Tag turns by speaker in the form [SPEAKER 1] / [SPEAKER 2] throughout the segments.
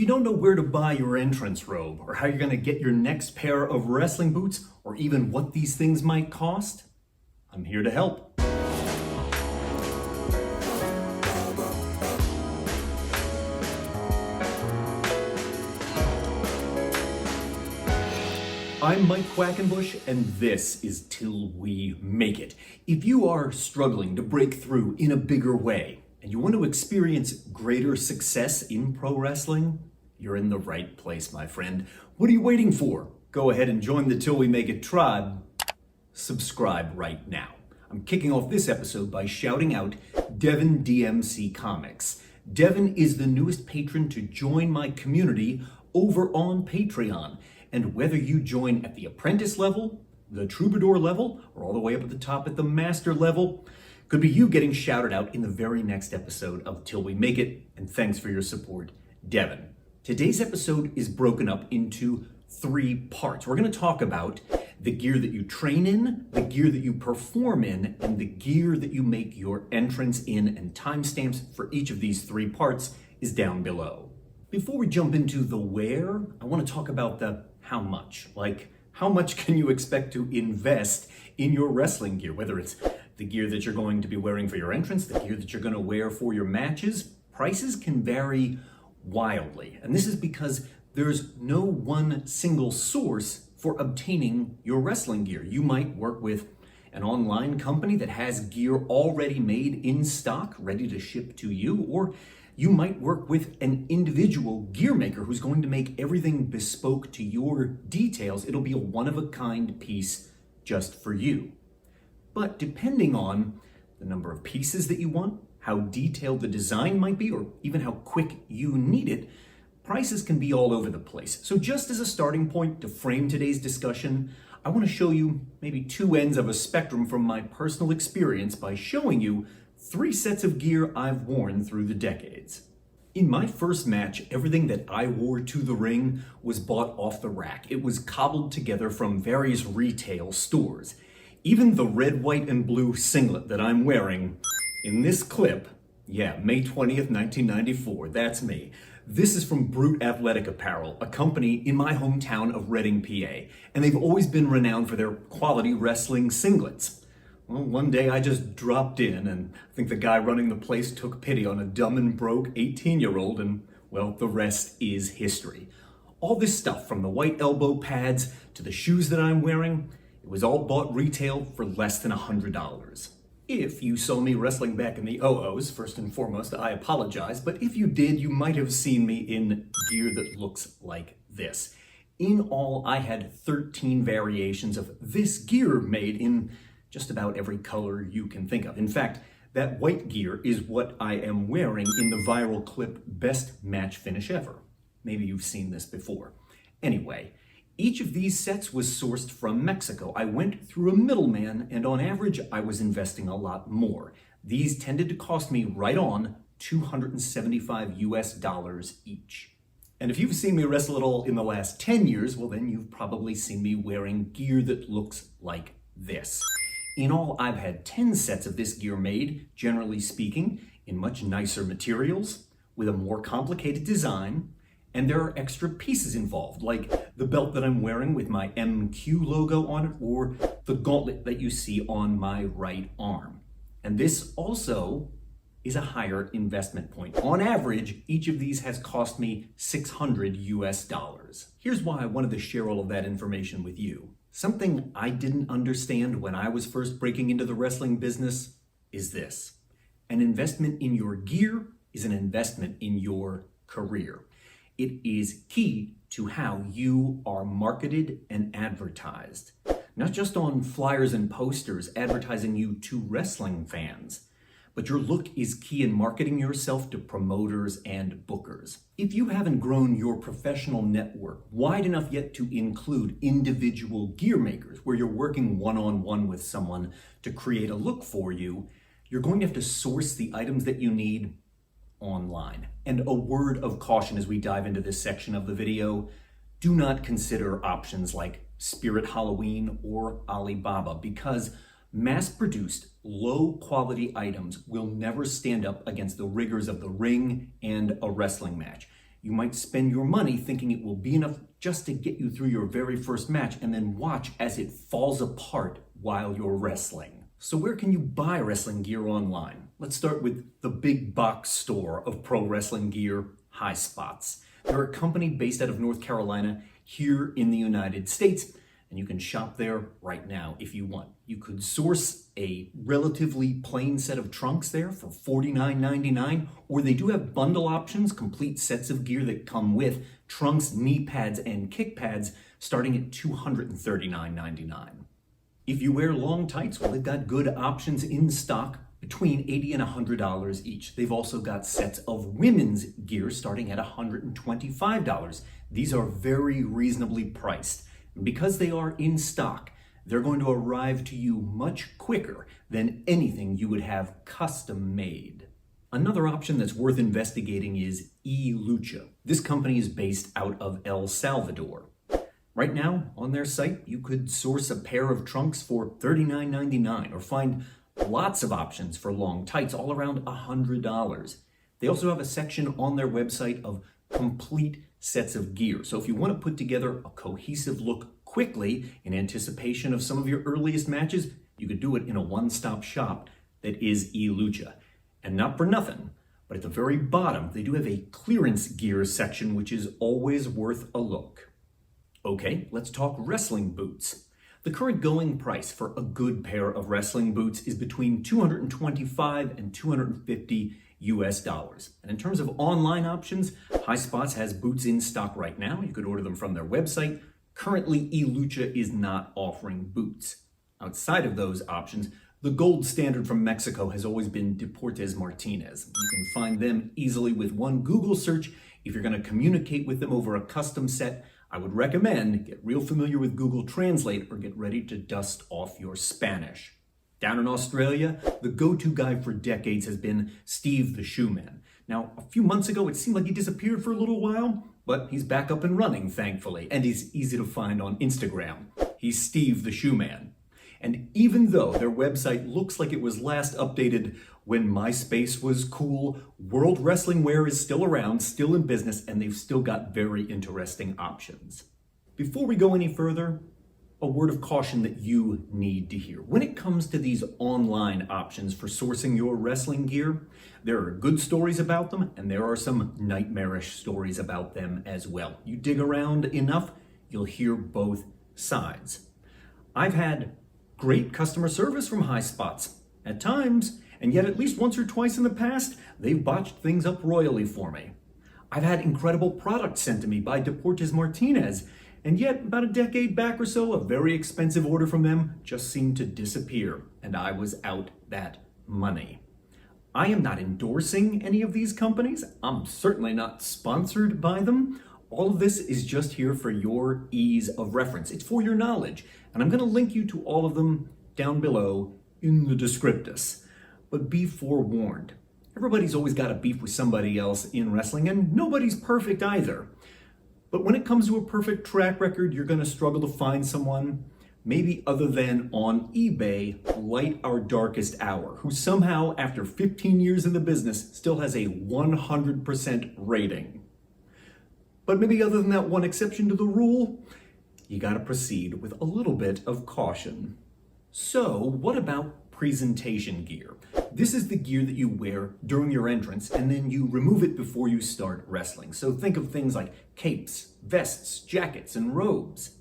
[SPEAKER 1] you don't know where to buy your entrance robe, or how you're going to get your next pair of wrestling boots, or even what these things might cost, I'm here to help. I'm Mike Quackenbush, and this is Till We Make It. If you are struggling to break through in a bigger way, and you want to experience greater success in pro wrestling, you're in the right place, my friend. What are you waiting for? Go ahead and join the Till We Make It tribe. Subscribe right now. I'm kicking off this episode by shouting out Devin DMC Comics. Devin is the newest patron to join my community over on Patreon. And whether you join at the apprentice level, the troubadour level, or all the way up at the top at the master level, could be you getting shouted out in the very next episode of Till We Make It. And thanks for your support, Devin. Today's episode is broken up into 3 parts. We're going to talk about the gear that you train in, the gear that you perform in, and the gear that you make your entrance in, and timestamps for each of these 3 parts is down below. Before we jump into the where, I want to talk about the how much. Like, how much can you expect to invest in your wrestling gear? Whether it's the gear that you're going to be wearing for your entrance, the gear that you're going to wear for your matches, prices can vary wildly. And this is because there's no one single source for obtaining your wrestling gear. You might work with an online company that has gear already made in stock, ready to ship to you, or you might work with an individual gear maker who's going to make everything bespoke to your details. It'll be a one-of-a-kind piece just for you. But depending on the number of pieces that you want, how detailed the design might be, or even how quick you need it, prices can be all over the place. So just as a starting point to frame today's discussion, I want to show you maybe 2 ends of a spectrum from my personal experience by showing you 3 sets of gear I've worn through the decades. In my first match, everything that I wore to the ring was bought off the rack. It was cobbled together from various retail stores. Even the red, white, and blue singlet that I'm wearing in this clip, yeah, May 20th, 1994, that's me. This is from Brute Athletic Apparel, a company in my hometown of Reading, PA, and they've always been renowned for their quality wrestling singlets. Well, one day I just dropped in, and I think the guy running the place took pity on a dumb and broke 18-year-old, and, well, the rest is history. All this stuff, from the white elbow pads to the shoes that I'm wearing, it was all bought retail for less than $100. If you saw me wrestling back in the 00s, first and foremost, I apologize, but if you did, you might have seen me in gear that looks like this. In all, I had 13 variations of this gear made in just about every color you can think of. In fact, that white gear is what I am wearing in the viral clip Best Match Finish Ever. Maybe you've seen this before. Anyway, each of these sets was sourced from Mexico. I went through a middleman, and on average, I was investing a lot more. These tended to cost me right on $275 US each. And if you've seen me wrestle at all in the last 10 years, well then you've probably seen me wearing gear that looks like this. In all, I've had 10 sets of this gear made, generally speaking, in much nicer materials, with a more complicated design, and there are extra pieces involved, like the belt that I'm wearing with my MQ logo on it, or the gauntlet that you see on my right arm. And this also is a higher investment point. On average, each of these has cost me $600 US. Here's why I wanted to share all of that information with you. Something I didn't understand when I was first breaking into the wrestling business is this. An investment in your gear is an investment in your career. It is key to how you are marketed and advertised. Not just on flyers and posters advertising you to wrestling fans, but your look is key in marketing yourself to promoters and bookers. If you haven't grown your professional network wide enough yet to include individual gear makers, where you're working one-on-one with someone to create a look for you, you're going to have to source the items that you need online. And a word of caution as we dive into this section of the video, do not consider options like Spirit Halloween or Alibaba, because mass-produced, low-quality items will never stand up against the rigors of the ring and a wrestling match. You might spend your money thinking it will be enough just to get you through your very first match and then watch as it falls apart while you're wrestling. So where can you buy wrestling gear online? Let's start with the big box store of pro wrestling gear, High Spots. They're a company based out of North Carolina here in the United States, and you can shop there right now if you want. You could source a relatively plain set of trunks there for $49.99, or they do have bundle options, complete sets of gear that come with trunks, knee pads, and kick pads starting at $239.99. If you wear long tights, well, they've got good options in stock between $80 and $100 each. They've also got sets of women's gear starting at $125. These are very reasonably priced. And because they are in stock, they're going to arrive to you much quicker than anything you would have custom made. Another option that's worth investigating is eLucha. This company is based out of El Salvador. Right now, on their site, you could source a pair of trunks for $39.99 or find lots of options for long tights, all around $100. They also have a section on their website of complete sets of gear. So if you want to put together a cohesive look quickly in anticipation of some of your earliest matches, you could do it in a one-stop shop that is eLucha. And not for nothing, but at the very bottom, they do have a clearance gear section, which is always worth a look. Okay, let's talk wrestling boots. The current going price for a good pair of wrestling boots is between $225 and $250 US. And in terms of online options, High Spots has boots in stock right now. You could order them from their website. Currently, eLucha is not offering boots. Outside of those options, the gold standard from Mexico has always been Deportes Martinez. You can find them easily with one Google search. If you're going to communicate with them over a custom set, I would recommend get real familiar with Google Translate or get ready to dust off your Spanish. Down in Australia, the go-to guy for decades has been Steve the Shoeman. Now, a few months ago, it seemed like he disappeared for a little while, but he's back up and running, thankfully, and he's easy to find on Instagram. He's Steve the Shoeman. And even though their website looks like it was last updated when MySpace was cool, World Wrestling Wear is still around, still in business, and they've still got very interesting options. Before we go any further, a word of caution that you need to hear. When it comes to these online options for sourcing your wrestling gear, there are good stories about them, and there are some nightmarish stories about them as well. You dig around enough, you'll hear both sides. I've had great customer service from High Spots at times, and yet at least once or twice in the past, they've botched things up royally for me. I've had incredible products sent to me by Deportes Martinez, and yet about a decade back or so, a very expensive order from them just seemed to disappear, and I was out that money. I am not endorsing any of these companies. I'm certainly not sponsored by them. All of this is just here for your ease of reference. It's for your knowledge. And I'm going to link you to all of them down below in the descriptus. But be forewarned. Everybody's always got a beef with somebody else in wrestling, and nobody's perfect either. But when it comes to a perfect track record, you're going to struggle to find someone, maybe other than on eBay, Light Our Darkest Hour, who somehow, after 15 years in the business, still has a 100% rating. But maybe other than that one exception to the rule, you got to proceed with a little bit of caution. So, what about presentation gear? This is the gear that you wear during your entrance, and then you remove it before you start wrestling. So think of things like capes, vests, jackets, and robes.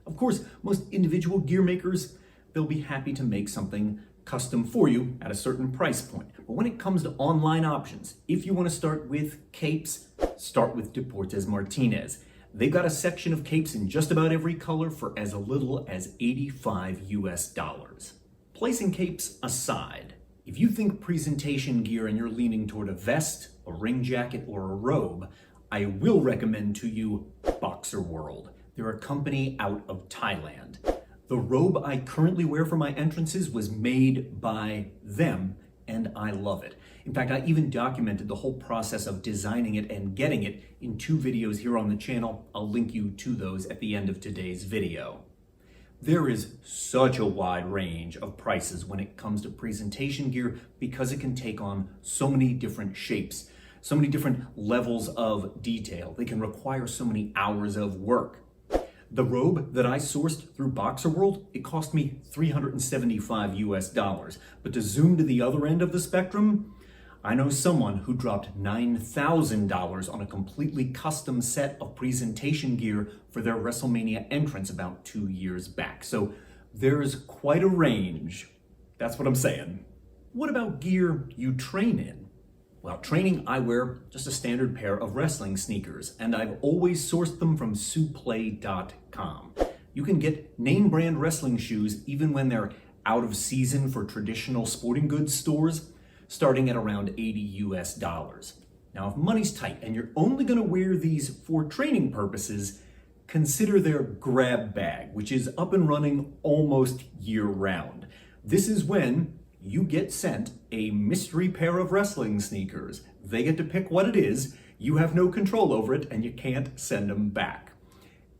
[SPEAKER 1] Of course, most individual gear makers, they'll be happy to make something custom for you at a certain price point. But when it comes to online options, if you want to start with capes, start with Deportes Martinez. They've got a section of capes in just about every color for as little as $85 US. Placing capes aside, if you think presentation gear and you're leaning toward a vest, a ring jacket, or a robe, I will recommend to you Boxer World. They're a company out of Thailand. The robe I currently wear for my entrances was made by them, and I love it. In fact, I even documented the whole process of designing it and getting it in 2 videos here on the channel. I'll link you to those at the end of today's video. There is such a wide range of prices when it comes to presentation gear because it can take on so many different shapes. so many different levels of detail. They can require so many hours of work. The robe that I sourced through Boxer World, it cost me $375 US. But to zoom to the other end of the spectrum, I know someone who dropped $9,000 on a completely custom set of presentation gear for their WrestleMania entrance about 2 years back. So there's quite a range. That's what I'm saying. What about gear you train in? Well, training, I wear just a standard pair of wrestling sneakers, and I've always sourced them from Supplay.com. You can get name brand wrestling shoes even when they're out of season for traditional sporting goods stores, starting at around $80 US. Now, if money's tight and you're only gonna wear these for training purposes, consider their grab bag, which is up and running almost year round. This is when you get sent a mystery pair of wrestling sneakers. They get to pick what it is, you have no control over it, and you can't send them back.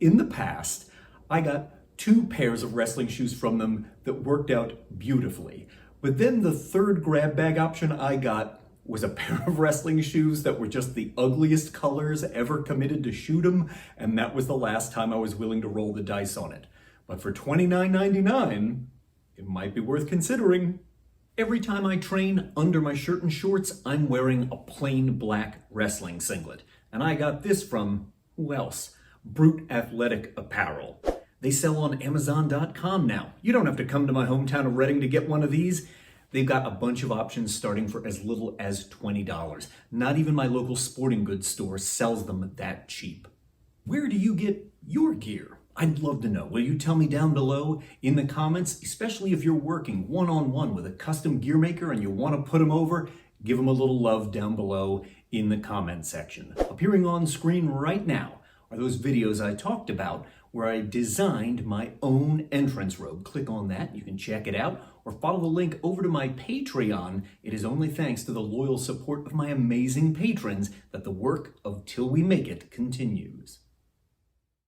[SPEAKER 1] In the past, I got 2 pairs of wrestling shoes from them that worked out beautifully. But then the third grab bag option I got was a pair of wrestling shoes that were just the ugliest colors ever committed to shoot 'em, and that was the last time I was willing to roll the dice on it. But for $29.99, it might be worth considering. Every time I train under my shirt and shorts, I'm wearing a plain black wrestling singlet. And I got this from, who else? Brute Athletic Apparel. They sell on Amazon.com now. You don't have to come to my hometown of Reading to get one of these. They've got a bunch of options starting for as little as $20. Not even my local sporting goods store sells them that cheap. Where do you get your gear? I'd love to know. Will you tell me down below in the comments, especially if you're working one-on-one with a custom gear maker and you want to put them over, give them a little love down below in the comment section. Appearing on screen right now are those videos I talked about where I designed my own entrance robe. Click on that, you can check it out, or follow the link over to my Patreon. It is only thanks to the loyal support of my amazing patrons that the work of Till We Make It continues.